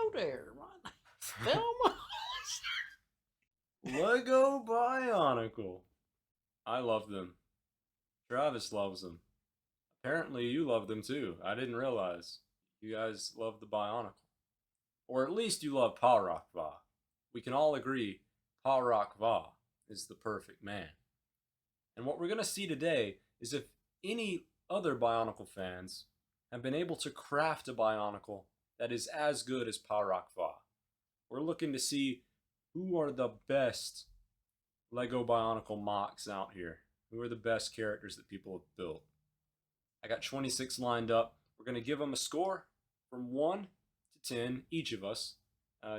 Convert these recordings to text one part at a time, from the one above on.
Hello there, my name's Thelma. Lego Bionicle. I love them. Travis loves them. Apparently you love them too. I didn't realize. You guys love the Bionicle. Or at least you love Pahrak Va. We can all agree Pahrak Va is the perfect man. And what we're going to see today is if any other Bionicle fans have been able to craft a Bionicle that is as good as Pahrak Va. We're looking to see who are the best Lego Bionicle MOCs out here. Who are the best characters that people have built. I got 26 lined up. We're going to give them a score from 1 to 10, each of us.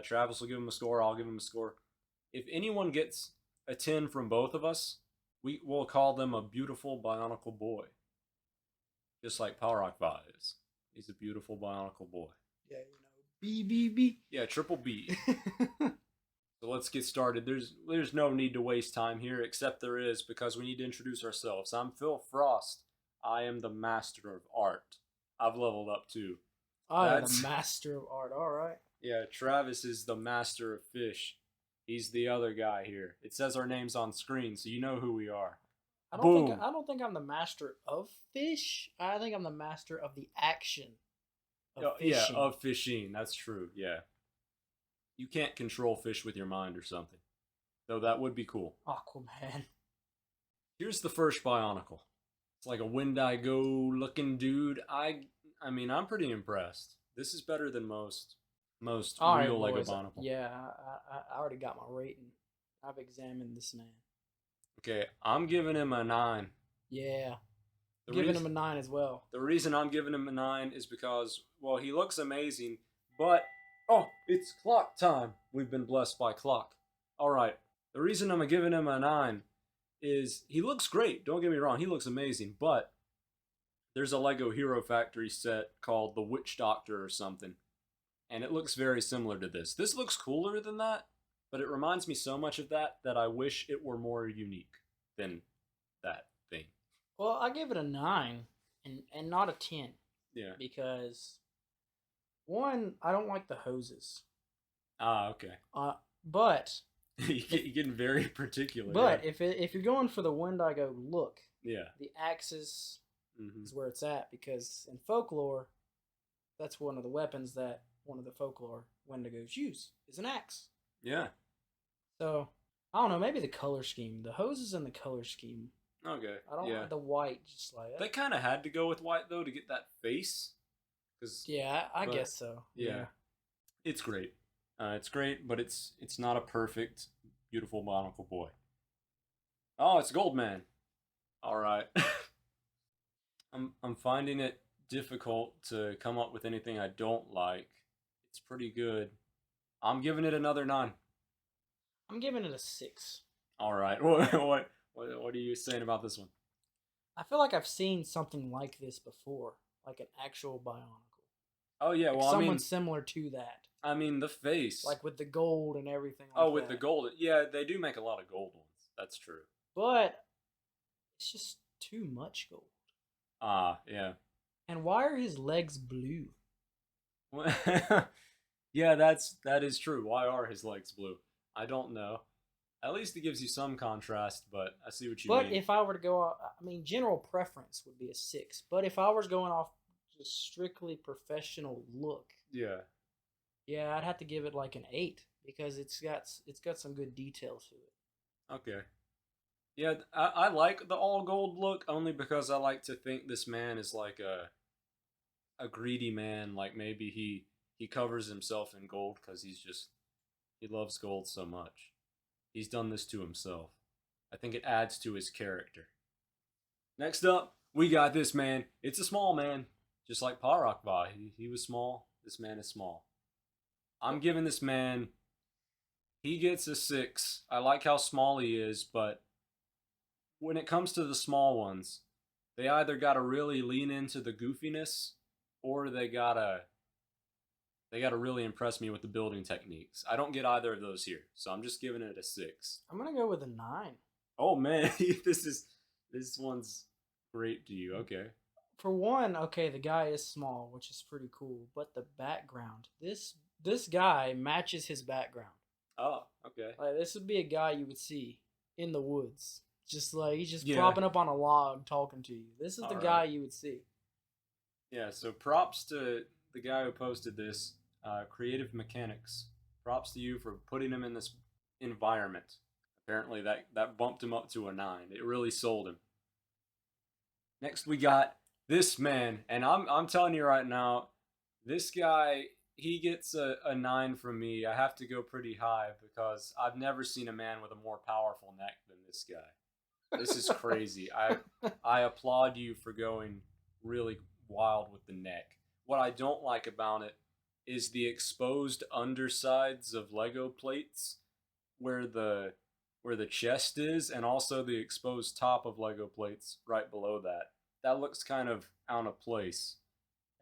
Travis will give them a score, I'll give them a score. If anyone gets a 10 from both of us, we will call them a beautiful Bionicle Boy. Just like Pahrak Va is. He's a beautiful Bionicle Boy. Yeah, BBB. Yeah, triple B. So let's get started. There's no need to waste time here, except there is, because we need to introduce ourselves. I'm Phil Frost. I am the master of art. I've leveled up too. I am the master of art, alright. Yeah, Travis is the master of fish. He's the other guy here. It says our names on screen, so you know who we are. I don't think I'm the master of fish. I think I'm the master of the action of fishing. Yeah, of fishing. That's true, yeah. You can't control fish with your mind or something. Though that would be cool. Aquaman. Here's the first Bionicle. It's like a Wendigo looking dude. I mean, I'm pretty impressed. This is better than most real Lego Bionicle. Yeah, I already got my rating. I've examined this man. Okay, I'm giving him a 9. Yeah, giving him a 9 as well. The reason I'm giving him a 9 is because, well, he looks amazing, but... Oh, it's clock time. We've been blessed by clock. Alright, the reason I'm giving him a 9 is he looks great. Don't get me wrong, he looks amazing, but there's a Lego Hero Factory set called the Witch Doctor or something, and it looks very similar to this. This looks cooler than that, but it reminds me so much of that I wish it were more unique than that thing. Well, I give it a 9 and not a 10. Yeah. Because, one, I don't like the hoses. Ah, okay. But... You're getting very particular. But yeah. if you're going for the Wendigo look, yeah, the axes is where it's at, because in folklore, that's one of the weapons that one of the folklore Wendigos use is an axe. Yeah. So I don't know, maybe the color scheme, the hoses and the color scheme. Okay. I don't like the white, just like they kind of had to go with white though to get that face. Yeah, I guess so. Yeah. It's great. It's great, but it's not a perfect, beautiful Bionicle Boy. Oh, it's Goldman. All right. I'm finding it difficult to come up with anything I don't like. It's pretty good. I'm giving it another 9. I'm giving it a 6. All right. What are you saying about this one? I feel like I've seen something like this before, like an actual Bionicle. Oh yeah, well, someone similar to that. I mean, the face. Like with the gold and everything like that. Oh, with the gold. Yeah, they do make a lot of gold ones. That's true. But it's just too much gold. Ah, yeah. And why are his legs blue? Yeah, that is true. Why are his legs blue? I don't know. At least it gives you some contrast, but I see what you mean. But if I were to go off, I mean, general preference would be a 6. But if I was going off just strictly professional look, yeah, I'd have to give it like an 8 because it's got some good details to it. Okay. Yeah, I like the all gold look only because I like to think this man is like a greedy man. Like maybe he covers himself in gold because he loves gold so much. He's done this to himself. I think it adds to his character. Next up, we got this man. It's a small man, just like Pahrak Va. He was small. This man is small. I'm giving this man, he gets a 6. I like how small he is, but when it comes to the small ones, they either gotta really lean into the goofiness, or they gotta really impress me with the building techniques. I don't get either of those here, so I'm just giving it a 6. I'm gonna go with a 9. Oh man, this one's great to you. Okay. For one, okay, the guy is small, which is pretty cool, but the background, this this guy matches his background. Oh, okay. Like this would be a guy you would see in the woods, just like he's just propping up on a log talking to you. This is the guy you would see. Yeah. So props to the guy who posted this. Creative Mechanics. Props to you for putting him in this environment. Apparently that bumped him up to a 9. It really sold him. Next we got this man, and I'm telling you right now, this guy, he gets a 9 from me. I have to go pretty high because I've never seen a man with a more powerful neck than this guy. This is crazy. I applaud you for going really wild with the neck. What I don't like about it is the exposed undersides of Lego plates where the chest is, and also the exposed top of Lego plates right below that. That looks kind of out of place.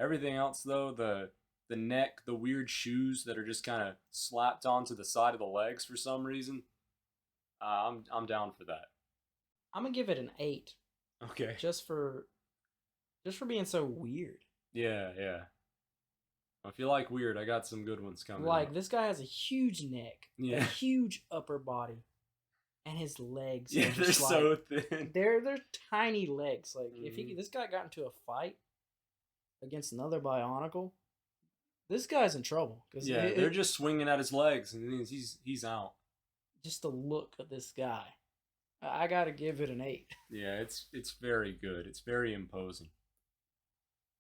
Everything else though, the neck, the weird shoes that are just kind of slapped onto the side of the legs for some reason, I'm down for that. I'm gonna give it an 8. Okay. Just for being so weird. Yeah. If you like weird, I got some good ones coming. Like this guy has a huge neck, a huge upper body, and his legs. Yeah, they're so thin. They're tiny legs. Like if this guy got into a fight against another Bionicle, this guy's in trouble. Cause they're just swinging at his legs, and he's out. Just the look of this guy, I gotta give it an 8. Yeah, it's very good. It's very imposing.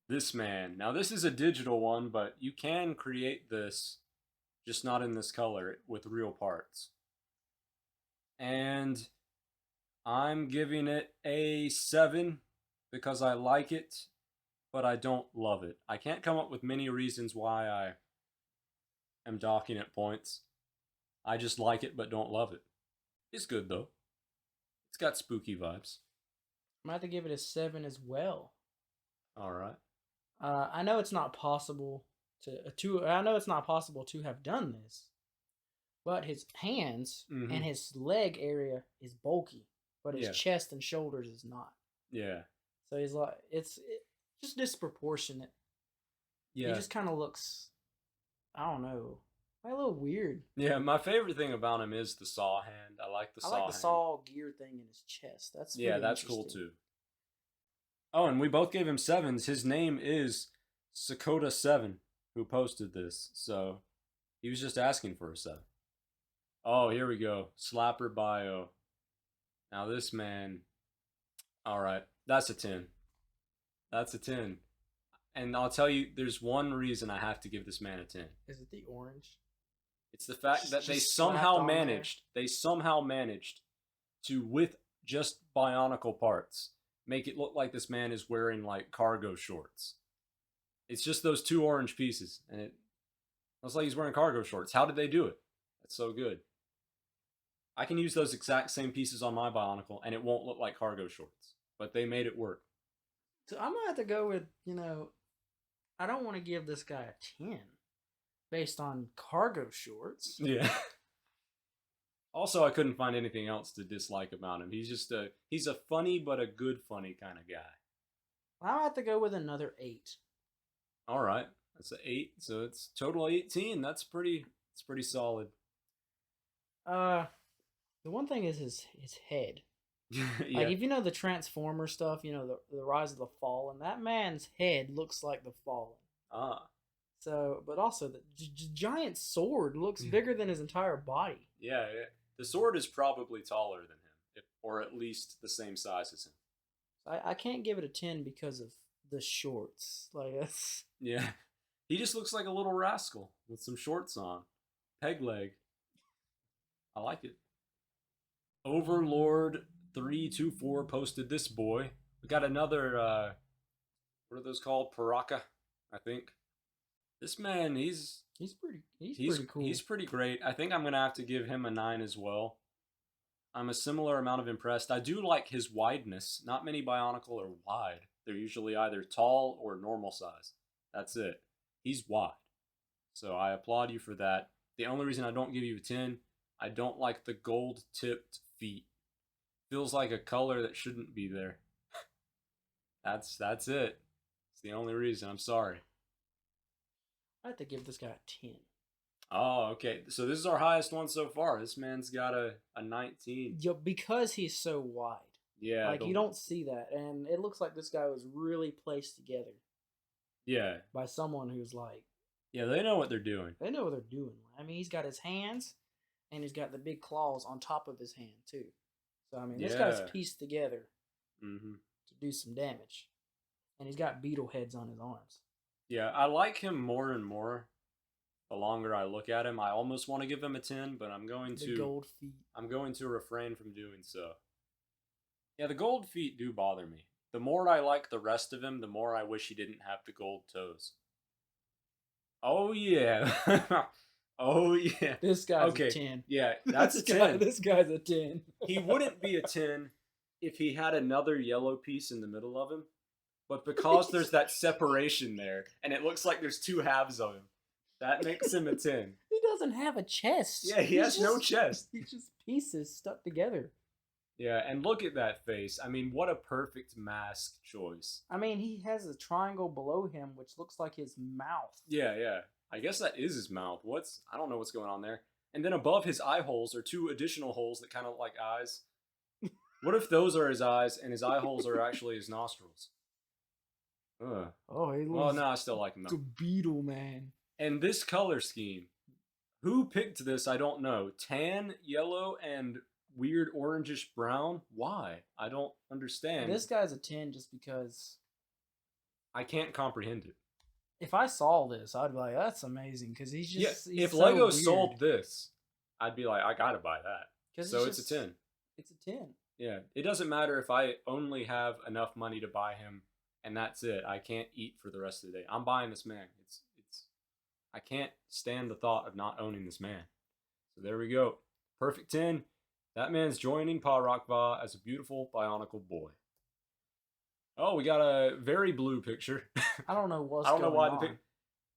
This man. Now this is a digital one, but you can create this, just not in this color, with real parts. And I'm giving it a 7 because I like it, but I don't love it. I can't come up with many reasons why I am docking it points. I just like it, but don't love it. It's good though. It's got spooky vibes. I'm gonna have to give it a 7 as well. All right. I know it's not possible to have done this, but his hands and his leg area is bulky, but his chest and shoulders is not. Yeah. So he's like, it's just disproportionate. Yeah. He just kind of looks, I don't know, a little weird. Yeah, my favorite thing about him is the saw hand. I like the saw gear thing in his chest. That's cool too. Oh, and we both gave him 7s. His name is Sakota7, who posted this. So he was just asking for a 7. Oh, here we go. Slapper Bio. Now this man. All right, that's a 10. That's a 10. And I'll tell you, there's one reason I have to give this man a 10. Is it the orange? It's the fact that they somehow managed to, with just Bionicle parts, make it look like this man is wearing like cargo shorts. It's just those 2 orange pieces, and it looks like he's wearing cargo shorts. How did they do it? That's so good. I can use those exact same pieces on my Bionicle, and it won't look like cargo shorts. But they made it work. So I'm gonna have to go with, I don't want to give this guy a 10 based on cargo shorts. Yeah. Also, I couldn't find anything else to dislike about him. He's just he's a funny but a good funny kind of guy. I'll have to go with another 8. All right, that's an 8. So it's total 18. It's pretty solid. The one thing is his head. Yeah. Like if you know the Transformer stuff, the Rise of the Fallen. That man's head looks like the Fallen. Ah. So, but also the giant sword looks bigger than his entire body. Yeah. The sword is probably taller than him, or at least the same size as him. I can't give it a 10 because of the shorts. Like that's... Yeah, he just looks like a little rascal with some shorts on, peg leg. I like it. Overlord 324 posted this boy. We got another. What are those called? Paraka, I think. This man, he's pretty cool. He's pretty great. I think I'm gonna have to give him a 9 as well. I'm a similar amount of impressed. I do like his wideness. Not many Bionicle are wide. They're usually either tall or normal size. That's it. He's wide. So I applaud you for that. The only reason I don't give you a 10, I don't like the gold-tipped feet. Feels like a color that shouldn't be there. That's it. It's the only reason. I'm sorry. I have to give this guy a 10. Oh, okay. So this is our highest one so far. This man's got a 19. Yeah, because he's so wide. Yeah. Like, you don't see that. And it looks like this guy was really placed together. Yeah. By someone who's like... Yeah, they know what they're doing. They know what they're doing. I mean, he's got his hands, and he's got the big claws on top of his hand, too. So, I mean, this guy's pieced together to do some damage. And he's got beetle heads on his arms. Yeah, I like him more and more. The longer I look at him, I almost want to give him a 10, but I'm going to... The gold feet. I'm going to refrain from doing so. Yeah, the gold feet do bother me. The more I like the rest of him, the more I wish he didn't have the gold toes. Oh, yeah. Oh, yeah. This guy's a 10. Yeah, that's a 10. This guy's a 10. He wouldn't be a 10 if he had another yellow piece in the middle of him. But because there's that separation there, and it looks like there's two halves of him, that makes him a 10. He doesn't have a chest. Yeah, he has no chest. He's just pieces stuck together. Yeah, and look at that face. I mean, what a perfect mask choice. I mean, he has a triangle below him, which looks like his mouth. Yeah, yeah. I guess that is his mouth. I don't know what's going on there. And then above his eye holes are two additional holes that kind of look like eyes. What if those are his eyes and his eye holes are actually his nostrils? Ugh. Oh, he looks... Well, no, I still like him though. The beetle, man. And this color scheme. Who picked this? I don't know. Tan, yellow, and weird orangish brown? Why? I don't understand. This guy's a 10 just because... I can't comprehend it. If I saw this, I'd be like, that's amazing, because he's just... Yeah, if so Lego weird. sold this, I'd be like, I gotta buy that. So it's a 10. It's a 10. Yeah, it doesn't matter if I only have enough money to buy him, and that's it. I can't eat for the rest of the day. I'm buying this man. I can't stand the thought of not owning this man. So there we go. Perfect 10. That man's joining Pahrak Va as a beautiful Bionicle boy. Oh, we got a very blue picture. I don't know what's I don't know why on. the pic.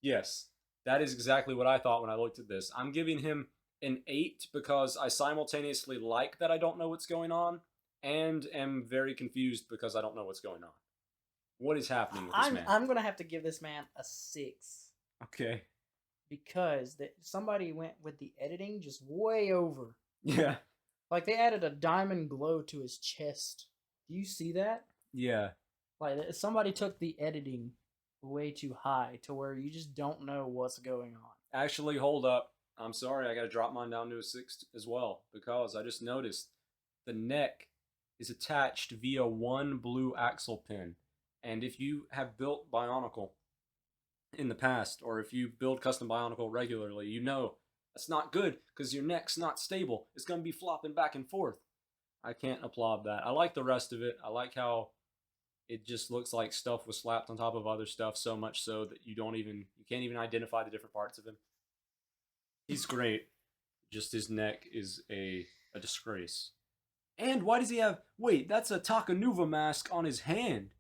Yes, that is exactly what I thought when I looked at this. I'm giving him an 8 because I simultaneously like that I don't know what's going on and am very confused because I don't know what's going on. What is happening with this man? I'm going to have to give this man a 6. Okay. Because somebody went with the editing just way over. Yeah. Like, they added a diamond glow to his chest. Do you see that? Yeah. Like, somebody took the editing way too high to where you just don't know what's going on. Actually, hold up. I'm sorry, I gotta drop mine down to a 6 as well, because I just noticed the neck is attached via one blue axle pin. And if you have built Bionicle in the past, or if you build custom Bionicle regularly, you know that's not good, because your neck's not stable. It's gonna be flopping back and forth. I can't applaud that. I like the rest of it. I like how it just looks like stuff was slapped on top of other stuff, so much so that you can't even identify the different parts of him. He's great. Just his neck is a disgrace. And why does he have... Wait, that's a Takanuva mask on his hand.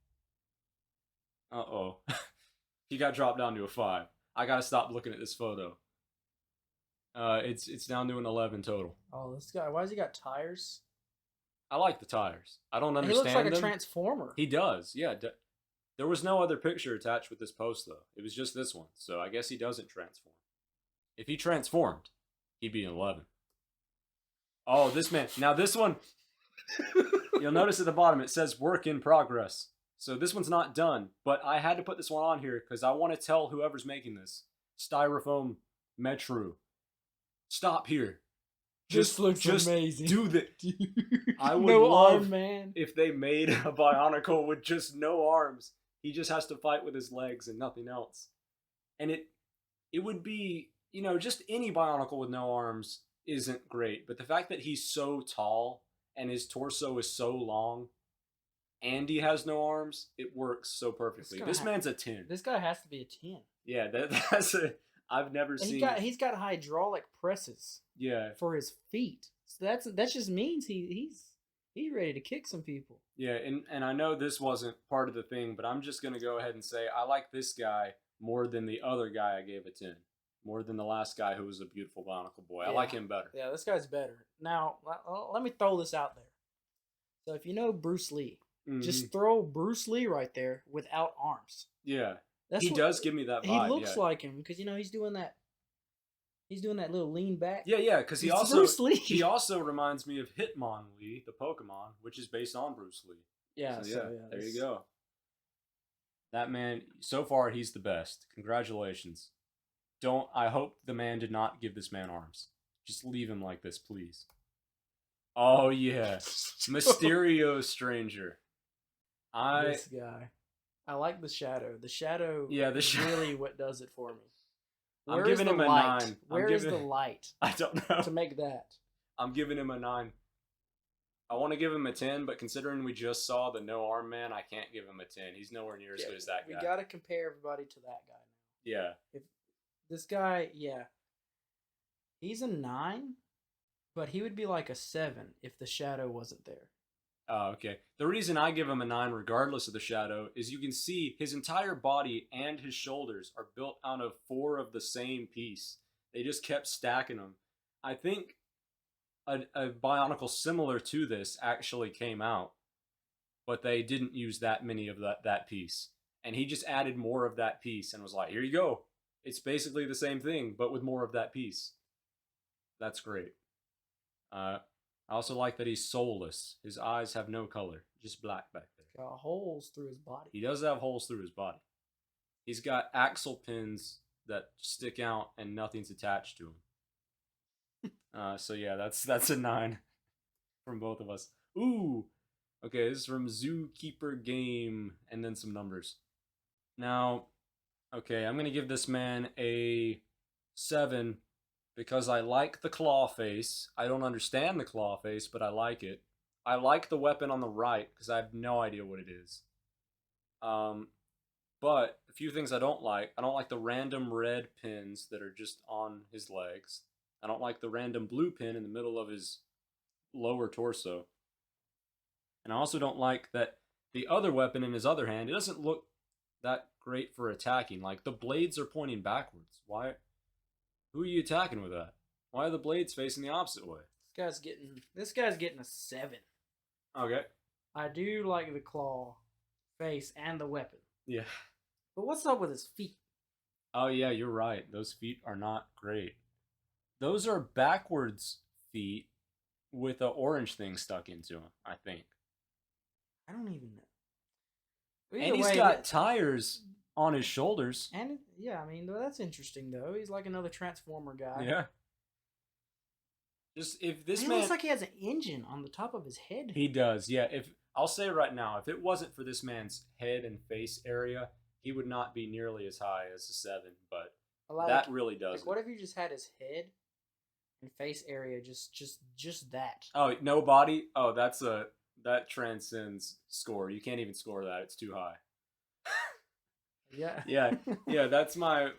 Uh-oh. He got dropped down to a 5. I gotta stop looking at this photo. It's down to an 11 total. Oh, this guy, why has he got tires? I like the tires. I don't understand them. He looks like a transformer. He does, yeah. There was no other picture attached with this post, though. It was just this one, so I guess he doesn't transform. If he transformed, he'd be an 11. Oh, this man. Now this one, you'll notice at the bottom it says work in progress. So this one's not done, but I had to put this one on here because I want to tell whoever's making this, Styrofoam Metro, stop here. This looks amazing. Do that. I would no love arm, man. if they made a Bionicle with just no arms. He just has to fight with his legs and nothing else. And it would be, you know, just any Bionicle with no arms isn't great. But the fact that he's so tall and his torso is so long and he has no arms, it works so perfectly. This man's a 10. This guy has to be a 10. Yeah, that's a... I've never seen... He's got hydraulic presses. Yeah. For his feet. So that just means he's ready to kick some people. Yeah, and I know this wasn't part of the thing, but I'm just going to go ahead and say I like this guy more than the other guy I gave a 10. More than the last guy who was a beautiful Bionicle boy. Yeah. I like him better. Yeah, this guy's better. Now, let me throw this out there. So if you know Bruce Lee, just throw Bruce Lee right there without arms. Yeah. He does give me that vibe. He looks like him because, you know, he's doing that He's doing that little lean back. Yeah, because he also reminds me of Hitmonlee, the Pokemon, which is based on Bruce Lee. Yeah, there you go. That man, so far, he's the best. Congratulations. I hope the man did not give this man arms. Just leave him like this, please. Oh, yeah. Mysterio Stranger. This guy. I like the shadow. The shadow is really what does it for me. I'm giving him a 9. Where is the light? I don't know. To make that. I'm giving him a 9. I want to give him a 10, but considering we just saw the no arm man, I can't give him a 10. He's nowhere near as good as that guy. We got to compare everybody to that guy now. Yeah. If this guy, he's a 9, but he would be like a 7 if the shadow wasn't there. Oh, okay. The reason I give him a 9 regardless of the shadow is you can see his entire body and his shoulders are built out of 4 of the same piece. They just kept stacking them. I think a Bionicle similar to this actually came out, but they didn't use that many of that piece. And he just added more of that piece and was like, here you go. It's basically the same thing, but with more of that piece. That's great. I also like that he's soulless. His eyes have no color, just black back there. Got holes through his body. He does have holes through his body. He's got axle pins that stick out and nothing's attached to him. So yeah, that's a 9 from both of us. Ooh, okay, this is from Zookeeper Game, and then some numbers. Now, okay, I'm gonna give this man a 7 because I like the claw face. I don't understand the claw face, but I like it. I like the weapon on the right because I have no idea what it is. But a few things I don't like. I don't like the random red pins that are just on his legs. I don't like the random blue pin in the middle of his lower torso. And I also don't like that the other weapon in his other hand, it doesn't look that great for attacking. Like, the blades are pointing backwards. Why? Who are you attacking with that? Why are the blades facing the opposite way? This guy's getting a 7. Okay. I do like the claw face and the weapon. Yeah. But what's up with his feet? Oh yeah, you're right. Those feet are not great. Those are backwards feet with an orange thing stuck into them, I think. I don't even know. And he's got tires on his shoulders. And yeah, I mean, that's interesting though. He's like another Transformer guy. Yeah. Just if this man looks like he has an engine on the top of his head. He does, yeah. If I'll say right now, if it wasn't for this man's head and face area, he would not be nearly as high as a 7. But that really does. Like, what if you just had his head and face area just that? Oh, no body. Oh, that transcends score. You can't even score that. It's too high. Yeah. Yeah. That's my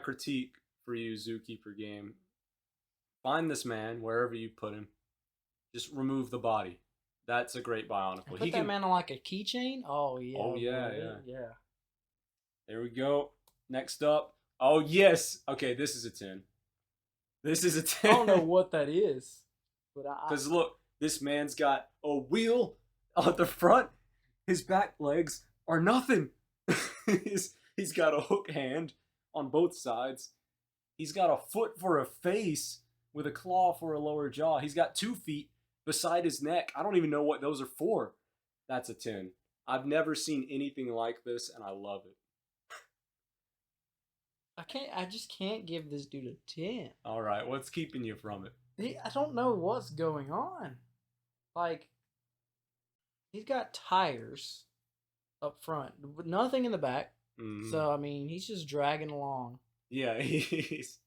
critique for you, Zookeeper Game. Find this man wherever you put him. Just remove the body. That's a great Bionicle. Put that man on like a keychain? Oh, yeah. Oh, yeah. Yeah. There we go. Next up. Oh, yes. Okay, this is a 10. This is a 10. I don't know what that is. Because look, this man's got a wheel on the front. His back legs are nothing. He's got a hook hand on both sides. He's got a foot for a face with a claw for a lower jaw. He's got 2 feet beside his neck. I don't even know what those are for. That's a 10. I've never seen anything like this, and I love it. I just can't give this dude a 10. All right, what's keeping you from it? I don't know what's going on. Like, he's got tires up front, but nothing in the back. Mm-hmm. So, I mean, he's just dragging along. Yeah, he's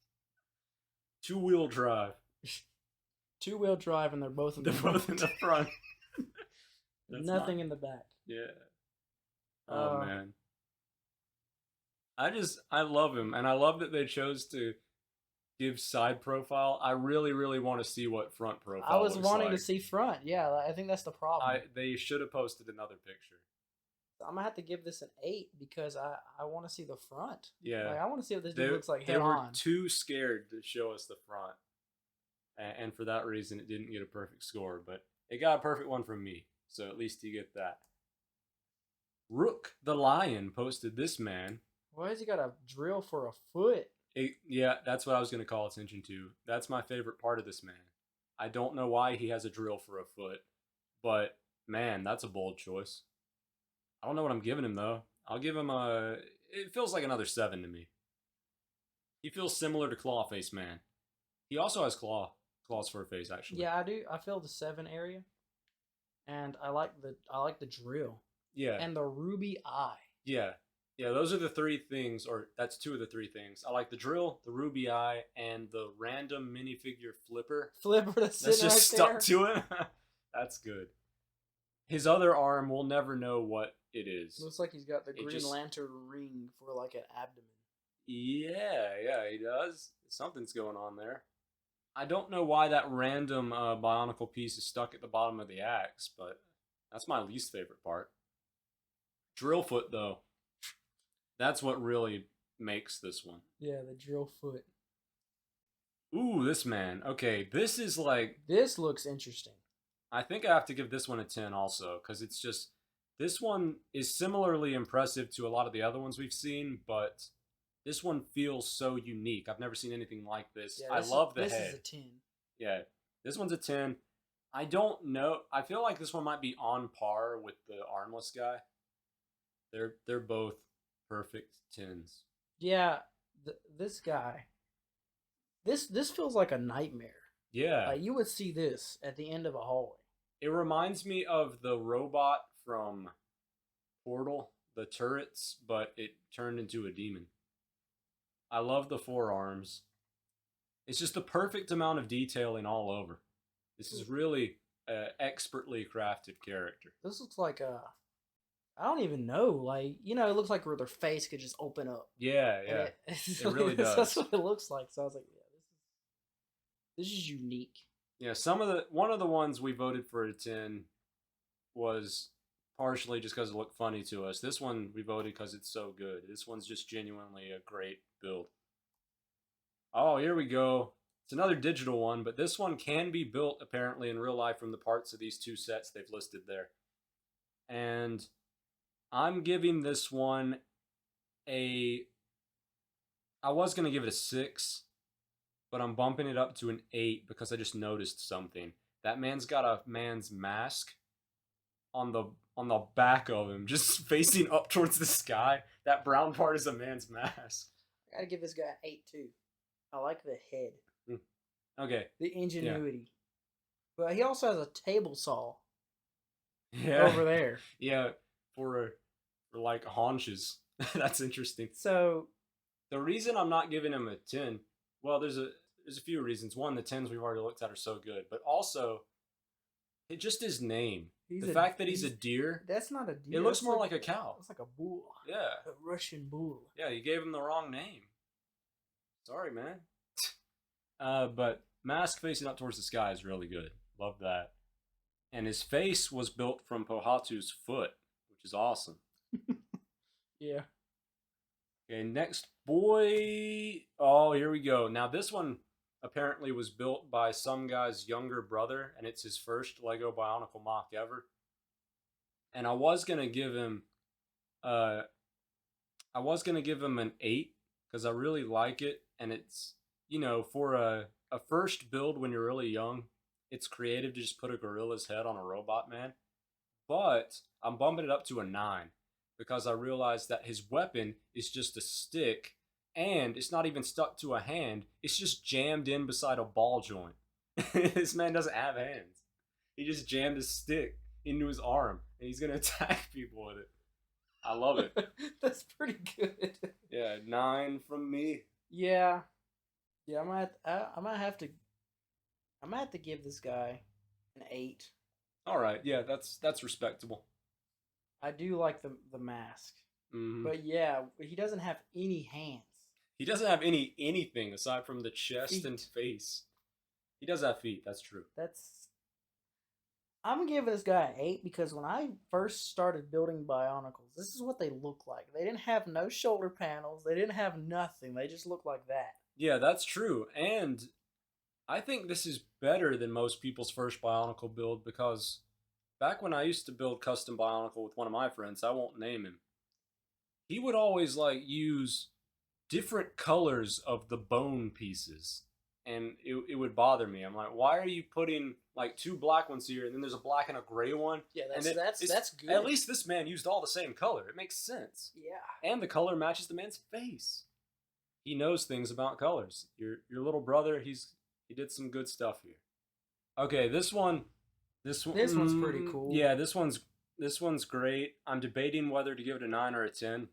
2-wheel drive. 2-wheel drive, and they're both in the front. Nothing in the back. Yeah. Oh, man. I love him, and I love that they chose to give side profile. I really, really want to see what front profile I was wanting to see front. Yeah, I think that's the problem. They should have posted another picture. I'm going to have to give this an 8 because I want to see the front. Yeah. Like, I want to see what this dude looks like head on. They were too scared to show us the front. And for that reason, it didn't get a perfect score. But it got a perfect one from me. So at least you get that. Rook the Lion posted this man. Why has he got a drill for a foot? Yeah, that's what I was going to call attention to. That's my favorite part of this man. I don't know why he has a drill for a foot, but man, that's a bold choice. I don't know what I'm giving him though. I'll give him a. It feels like another 7 to me. He feels similar to Clawface Man. He also has claws for a face actually. Yeah, I do. I feel the 7 area, and I like the drill. Yeah. And the ruby eye. Yeah. Yeah, those are the 3 things, or that's 2 of the 3 things. I like the drill, the ruby eye, and the random minifigure flipper. Flipper that's just right stuck to him. That's good. His other arm, we'll never know what it is. Looks like he's got the Green Lantern ring for like an abdomen. Yeah, he does. Something's going on there. I don't know why that random Bionicle piece is stuck at the bottom of the axe, but that's my least favorite part. Drillfoot, though. That's what really makes this one. Yeah, the drill foot. Ooh, this man. Okay, this is like... This looks interesting. I think I have to give this one a 10 also, because it's just... This one is similarly impressive to a lot of the other ones we've seen, but this one feels so unique. I've never seen anything like this. Yeah, I love the head. This is a 10. Yeah, this one's a 10. I don't know. I feel like this one might be on par with the armless guy. They're both perfect 10s. Yeah, this guy. This feels like a nightmare. Yeah. You would see this at the end of a hallway. It reminds me of the robot from Portal, the turrets, but it turned into a demon. I love the forearms. It's just the perfect amount of detailing all over. This is really an expertly crafted character. This looks like a... I don't even know. Like, you know, it looks like where their face could just open up. Yeah. It really does. That's what it looks like. So I was like, yeah, this is unique. Yeah, one of the ones we voted for a 10 was partially just because it looked funny to us. This one we voted because it's so good. This one's just genuinely a great build. Oh, here we go. It's another digital one, but this one can be built apparently in real life from the parts of these 2 sets they've listed there. And I'm giving this one I was going to give it a 6, but I'm bumping it up to an 8 because I just noticed something. That man's got a man's mask on the back of him, just facing up towards the sky. That brown part is a man's mask. I gotta give this guy an 8 too. I like the head. Okay. The ingenuity. Yeah. But he also has a table saw. Yeah. Over there. Yeah, for like haunches. That's interesting. So the reason I'm not giving him a 10, well, there's a few reasons. One, the 10s we've already looked at are so good, but also just his name. The fact that he's a deer. That's not a deer. It looks more like a cow. It's like a bull. Yeah. A Russian bull. Yeah, you gave him the wrong name. Sorry, man. But mask facing up towards the sky is really good. Love that. And his face was built from Pohatu's foot, which is awesome. Yeah. Okay, next boy. Oh, here we go. Now this one apparently was built by some guy's younger brother, and it's his first Lego Bionicle MOC ever. And I was gonna give him an 8 because I really like it, and it's, you know, for a first build when you're really young, it's creative to just put a gorilla's head on a robot man. But I'm bumping it up to a 9 because I realized that his weapon is just a stick, and it's not even stuck to a hand. It's just jammed in beside a ball joint. This man doesn't have hands. He just jammed his stick into his arm, and he's going to attack people with it. I love it. That's pretty good. Yeah, 9 from me. Yeah. Yeah, I might have to give this guy an 8. All right, yeah, that's respectable. I do like the mask. Mm-hmm. But yeah, he doesn't have any hands. He doesn't have anything aside from the chest and face. He does have feet, that's true. I'm gonna give this guy an 8 because when I first started building Bionicles, this is what they look like. They didn't have no shoulder panels. They didn't have nothing. They just looked like that. Yeah, that's true. And I think this is better than most people's first Bionicle build because back when I used to build custom Bionicle with one of my friends, I won't name him, he would always like use different colors of the bone pieces. And it would bother me. I'm like, why are you putting like 2 black ones here, and then there's a black and a gray one? Yeah, that's good. At least this man used all the same color. It makes sense. Yeah. And the color matches the man's face. He knows things about colors. Your little brother, he did some good stuff here. Okay, this one's pretty cool. Yeah, this one's great. I'm debating whether to give it a 9 or a 10.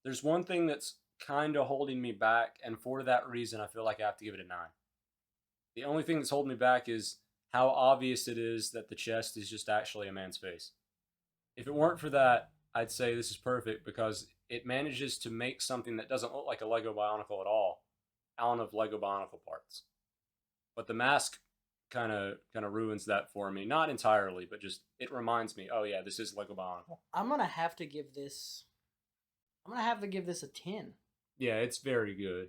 There's one thing that's kind of holding me back, and for that reason, I feel like I have to give it a 9. The only thing that's holding me back is how obvious it is that the chest is just actually a man's face. If it weren't for that, I'd say this is perfect because it manages to make something that doesn't look like a Lego Bionicle at all out of Lego Bionicle parts. But the mask kind of ruins that for me. Not entirely, but just it reminds me, oh yeah, this is Lego Bionicle. I'm gonna have to give this a 10. Yeah, it's very good.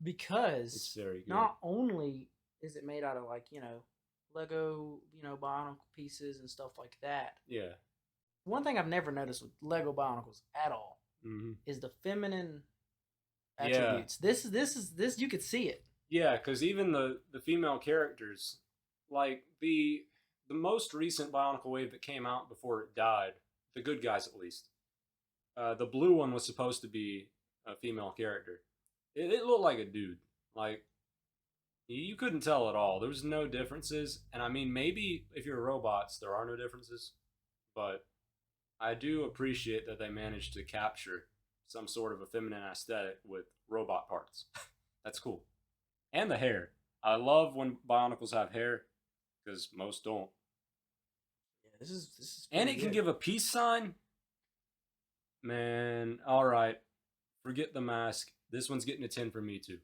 Because it's very good. Not only is it made out of Lego, Bionicle pieces and stuff like that. Yeah. One thing I've never noticed with Lego Bionicles at all is the feminine attributes. Yeah. This you could see it. Yeah, because even the female characters, like the most recent Bionicle wave that came out before it died, the good guys at least, the blue one was supposed to be a female character. It looked like a dude. Like, you couldn't tell at all. There was no differences. And I mean, maybe if you're robots, there are no differences. But I do appreciate that they managed to capture some sort of a feminine aesthetic with robot parts. That's cool. And the hair. I love when Bionicles have hair, because most don't. Yeah, this is and it can give a peace sign. Man, alright. Forget the mask. This one's getting a 10 from me too.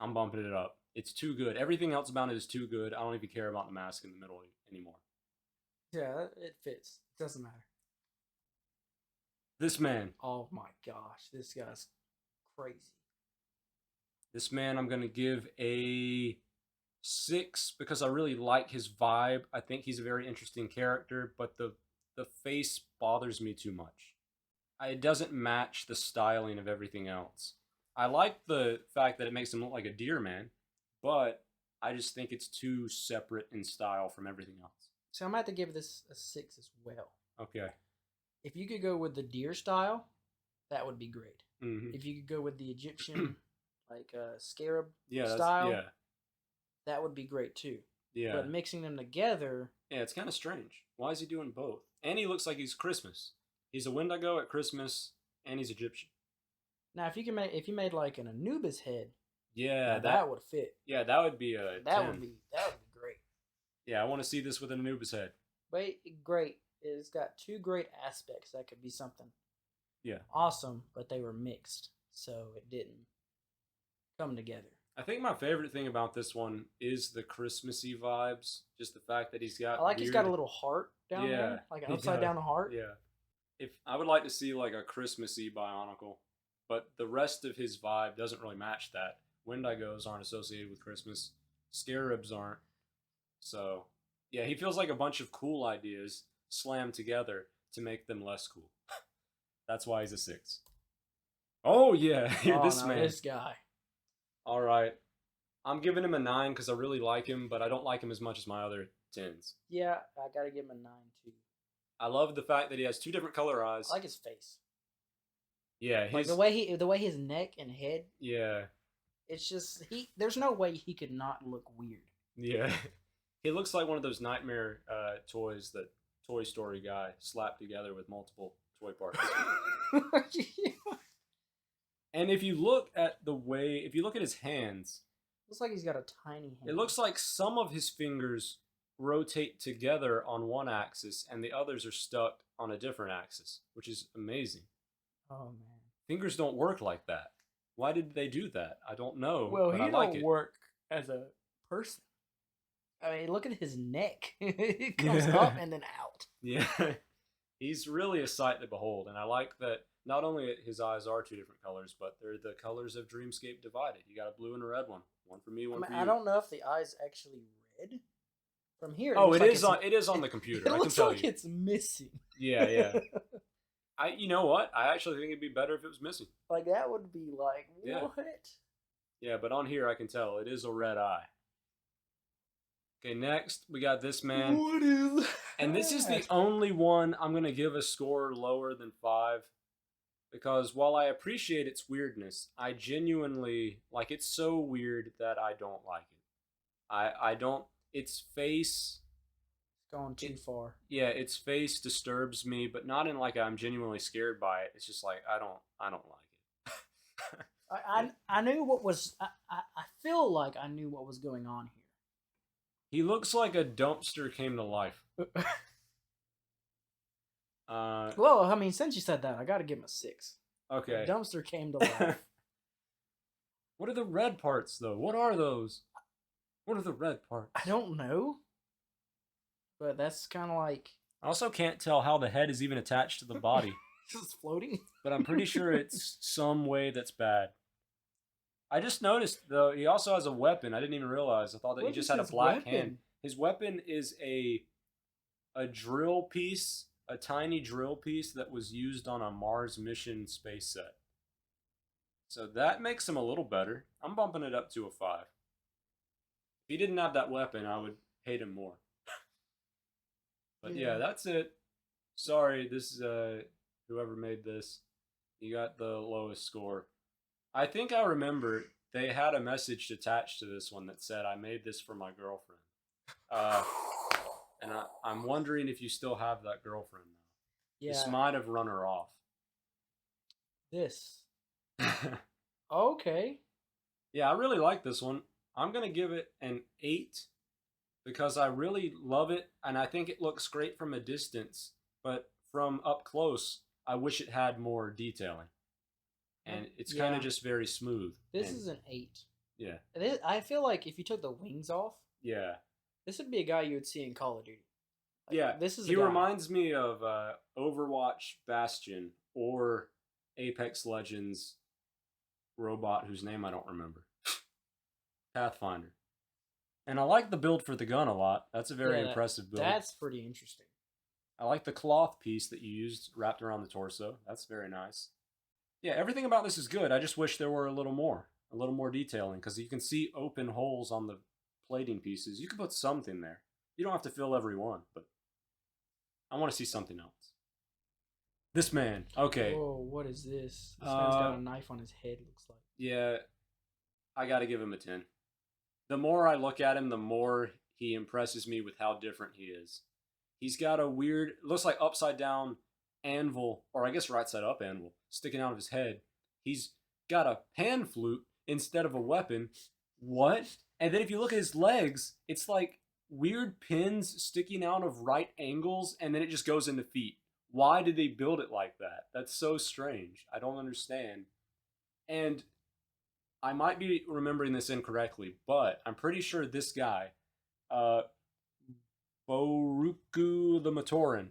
I'm bumping it up. It's too good. Everything else about it is too good. I don't even care about the mask in the middle anymore. Yeah, it fits. It doesn't matter. This man. Oh my gosh, this guy's crazy. This man I'm going to give a 6 because I really like his vibe. I think he's a very interesting character, but the face bothers me too much. It doesn't match the styling of everything else. I like the fact that it makes him look like a deer man, but I just think it's too separate in style from everything else. So I'm going to have to give this a 6 as well. Okay. If you could go with the deer style, that would be great. Mm-hmm. If you could go with the Egyptian, scarab style, that would be great too. Yeah. But mixing them together... Yeah, it's kind of strange. Why is he doing both? And he looks like he's Christmas. He's a Wendigo at Christmas, and he's Egyptian. Now, if you made like an Anubis head, yeah, that would fit. Yeah, that would be a 10. Would be great. Yeah, I want to see this with an Anubis head. Great. It's got 2 great aspects. That could be something. Yeah. Awesome, but they were mixed, so it didn't come together. I think my favorite thing about this one is the Christmassy vibes. Just the fact that he's got. He's got a little heart down there, like an upside down heart. Yeah. If I would like to see like a Christmassy Bionicle, but the rest of his vibe doesn't really match that. Wendigos aren't associated with Christmas. Scarabs aren't. So, yeah, he feels like a bunch of cool ideas slammed together to make them less cool. That's why he's a 6. Oh, yeah. Man. This guy. All right. I'm giving him a 9 because I really like him, but I don't like him as much as my other 10s. Yeah, I got to give him a 9, too. I love the fact that he has 2 different color eyes. I like his face. Yeah, the way his neck and head. Yeah. It's just there's no way he could not look weird. Yeah. He looks like one of those nightmare toys that Toy Story guy slapped together with multiple toy parts. Yeah. And if you look at his hands, looks like he's got a tiny hand. It looks like some of his fingers rotate together on one axis and the others are stuck on a different axis, which is amazing. Oh man. Fingers don't work like that. Why did they do that? I don't know. Well, but he I like don't it. work as a person. I mean, look at his neck. It comes up and then out. Yeah. He's really a sight to behold, and I like that not only his eyes are 2 different colors, but they're the colors of Dreamscape divided. You got a blue and a red one. One for me, one for you. I don't know if the eye's actually red. From here, it is on the computer. It looks like it's missing. Yeah. You know what? I actually think it'd be better if it was missing. Like, that would be like, Yeah. what? Yeah, but on here I can tell it is a red eye. Okay, next we got this man. What is that? And this is the only one I'm going to give a score lower than 5. Because while I appreciate its weirdness, I genuinely, like, it's so weird that I don't like it. I don't, its face... It's gone too far. Yeah, its face disturbs me, but not in like I'm genuinely scared by it. It's just like, I don't like it. I knew what was, I feel like I knew what was going on here. He looks like a dumpster came to life. Well, I mean, since you said that, I got to give him a 6. Okay. The dumpster came to life. What are the red parts, though? What are those? What are the red parts? I don't know. But that's kind of like... I also can't tell how the head is even attached to the body. It's just floating. But I'm pretty sure it's some way that's bad. I just noticed, though, he also has a weapon. I didn't even realize. I thought that he just had a black hand. His weapon is a drill piece, a tiny drill piece that was used on a Mars mission space set. So that makes him a little better. I'm bumping it up to a 5. If he didn't have that weapon, I would hate him more. But yeah, that's it. Sorry, this is whoever made this. You got the lowest score. I think I remember they had a message attached to this one that said, I made this for my girlfriend. And I'm wondering if you still have that girlfriend now. Yeah. This might have run her off. This. Okay. Yeah, I really like this one. I'm going to give it an 8 because I really love it, and I think it looks great from a distance, but from up close, I wish it had more detailing. And it's kind of just very smooth. This is an 8. Yeah. I feel like if you took the wings off, this would be a guy you would see in Call of Duty. Like, this is. He reminds me of Overwatch Bastion or Apex Legends robot whose name I don't remember. Pathfinder. And I like the build for the gun a lot. That's a very impressive build. That's pretty interesting. I like the cloth piece that you used wrapped around the torso. That's very nice. Yeah, everything about this is good. I just wish there were a little more detailing, because you can see open holes on the plating pieces. You could put something there. You don't have to fill every one, but I want to see something else. This man. Okay. Whoa, what is this? This man's got a knife on his head, looks like. Yeah, I got to give him a 10. The more I look at him, the more he impresses me with how different he is. He's got a weird, looks like upside down anvil, or I guess right side up anvil, sticking out of his head. He's got a pan flute instead of a weapon. What? And then if you look at his legs, it's like weird pins sticking out of right angles, and then it just goes into feet. Why did they build it like that? That's so strange. I don't understand. And I might be remembering this incorrectly, but I'm pretty sure this guy, Boruku the Matoran,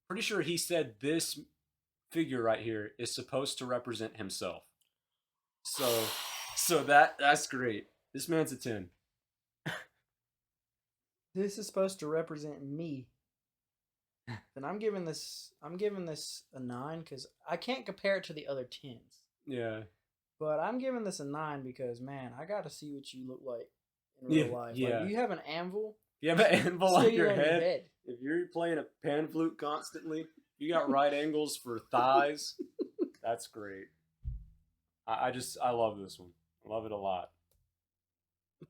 pretty sure he said this figure right here is supposed to represent himself. So that's great. This man's a 10. This is supposed to represent me. Then I'm giving this a 9 because I can't compare it to the other 10s. Yeah. But I'm giving this a 9 because, man, I got to see what you look like in real life. Yeah. Like, you have an anvil. You have an anvil on your head. If you're playing a pan flute constantly, you got right angles for thighs. That's great. I love this one. I love it a lot.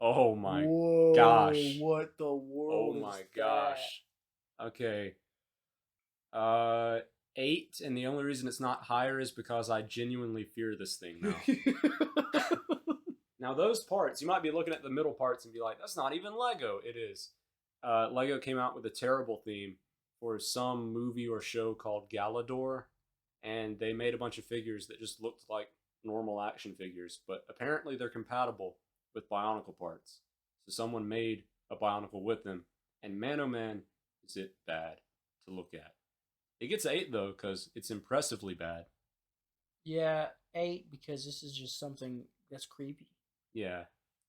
Oh my gosh. What the world? Oh my gosh. Okay. 8, and the only reason it's not higher is because I genuinely fear this thing now. Now those parts, you might be looking at the middle parts and be like, that's not even Lego. It is. Lego came out with a terrible theme for some movie or show called Galador, and they made a bunch of figures that just looked like normal action figures, but apparently they're compatible with Bionicle parts. So someone made a Bionicle with them, and man oh man, is it bad to look at. It gets 8 though, because it's impressively bad. Yeah, 8 because this is just something that's creepy. Yeah,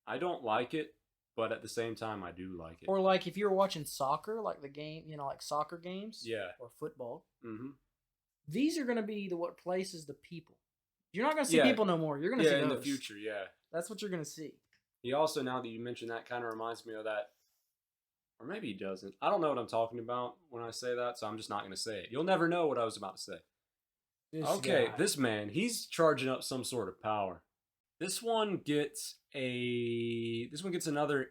I don't like it, but at the same time, I do like it. Or like if you're watching soccer, like the game, like soccer games. Yeah. Or football. Mm-hmm. these are going to be what places the people. You're not going to see people no more. You're going to see those. In the future, yeah. That's what you're going to see. He also, now that you mention that, kind of reminds me of that. Or maybe he doesn't. I don't know what I'm talking about when I say that, so I'm just not going to say it. You'll never know what I was about to say. This man, he's charging up some sort of power. This one gets another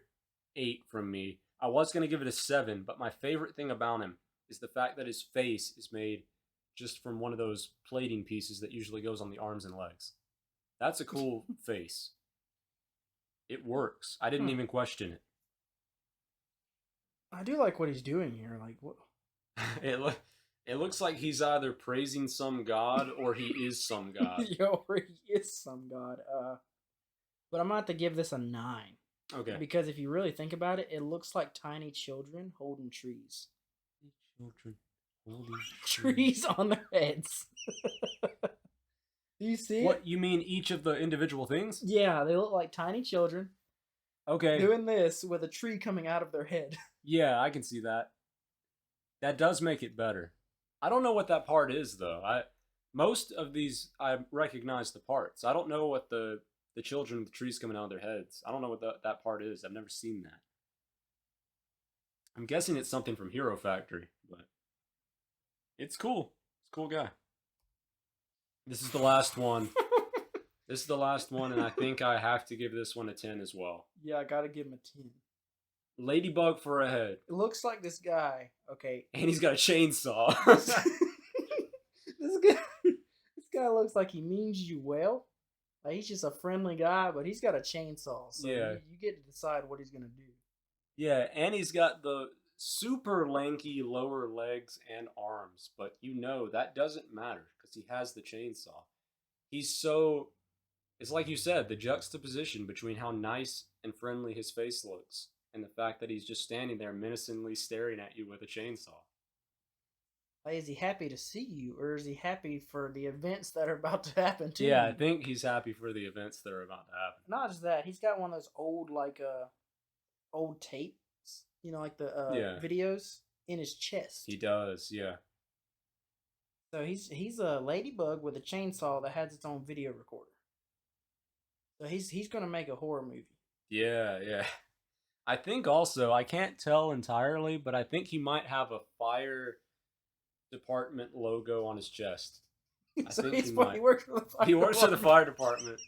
8 from me. I was going to give it a 7, but my favorite thing about him is the fact that his face is made just from one of those plating pieces that usually goes on the arms and legs. That's a cool face. It works. I didn't even question it. I do like what he's doing here. Like what? It looks like he's either praising some god or he is some god. Or he is some god. But I'm gonna have to give this a 9. Okay. Because if you really think about it, it looks like tiny children holding trees. Children holding trees on their heads. Do you see what? You mean each of the individual things? Yeah, they look like tiny children. Okay. Doing this with a tree coming out of their head. Yeah, I can see that. That does make it better. I don't know what that part is, though. Most of these, I recognize the parts. I don't know what the children with the trees coming out of their heads. I don't know what that part is. I've never seen that. I'm guessing it's something from Hero Factory, but it's cool. It's a cool guy. This is the last one. This is the last one, and I think I have to give this one a 10 as well. Yeah, I gotta give him a 10. Ladybug for a head. It looks like this guy. Okay. And he's got a chainsaw. This guy looks like he means you well. Like he's just a friendly guy, but he's got a chainsaw. So yeah. You get to decide what he's gonna do. Yeah, and he's got the super lanky lower legs and arms, but that doesn't matter because he has the chainsaw. It's like you said, the juxtaposition between how nice and friendly his face looks and the fact that he's just standing there menacingly staring at you with a chainsaw. Like, is he happy to see you, or is he happy for the events that are about to happen to Yeah, him? I think he's happy for the events that are about to happen. Not just that, he's got one of those old old tapes, like the videos in his chest. He does, yeah. So he's a ladybug with a chainsaw that has its own video recorder. So he's gonna make a horror movie. Yeah. I think also, I can't tell entirely, but I think he might have a fire department logo on his chest. So he works for the fire department. He works for the fire department.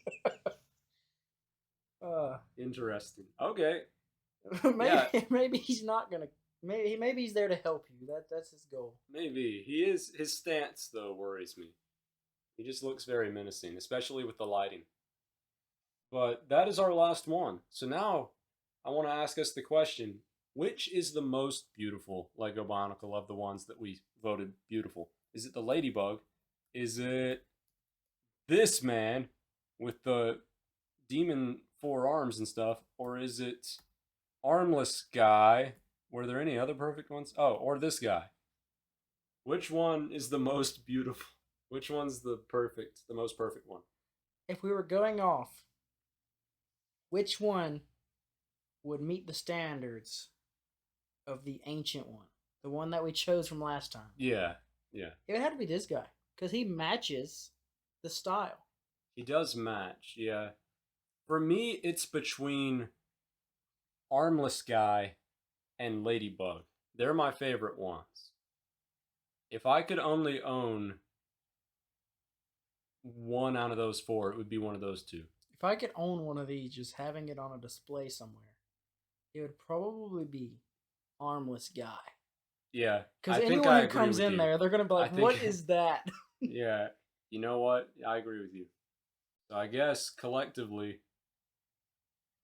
Interesting. Okay. Maybe he's not gonna. Maybe he's there to help you. That's his goal. Maybe he is. His stance though worries me. He just looks very menacing, especially with the lighting. But that is our last one. So now I want to ask us the question: which is the most beautiful Lego Bionicle of the ones that we voted beautiful? Is it the Ladybug? Is it this man with the demon 4 arms and stuff? Or is it armless guy? Were there any other perfect ones? Oh, or this guy. Which one is the most beautiful? Which one's the most perfect one? If we were going off, which one would meet the standards of the ancient one? The one that we chose from last time? Yeah. It had to be this guy, because he matches the style. He does match, yeah. For me, it's between armless guy and Ladybug. They're my favorite ones. If I could only own one out of those 4, it would be one of those 2. If I could own one of these, just having it on a display somewhere, it would probably be armless guy. Yeah. Because anyone who comes in there, they're going to be like, what is that? Yeah. You know what? I agree with you. So I guess collectively,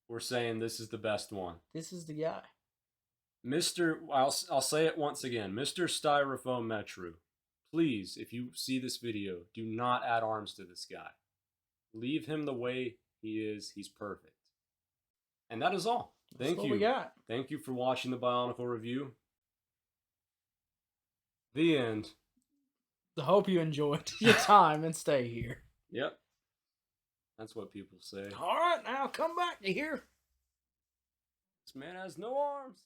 we're saying this is the best one. This is the guy. I'll say it once again. Mr. Styrofoam Metru, please, if you see this video, do not add arms to this guy. Leave him the way he is. He's perfect. And that is all. Thank you. We got. Thank you for watching the Bionicle review. The end. I hope you enjoyed your time and stay here. Yep. That's what people say. All right, now come back to here. This man has no arms.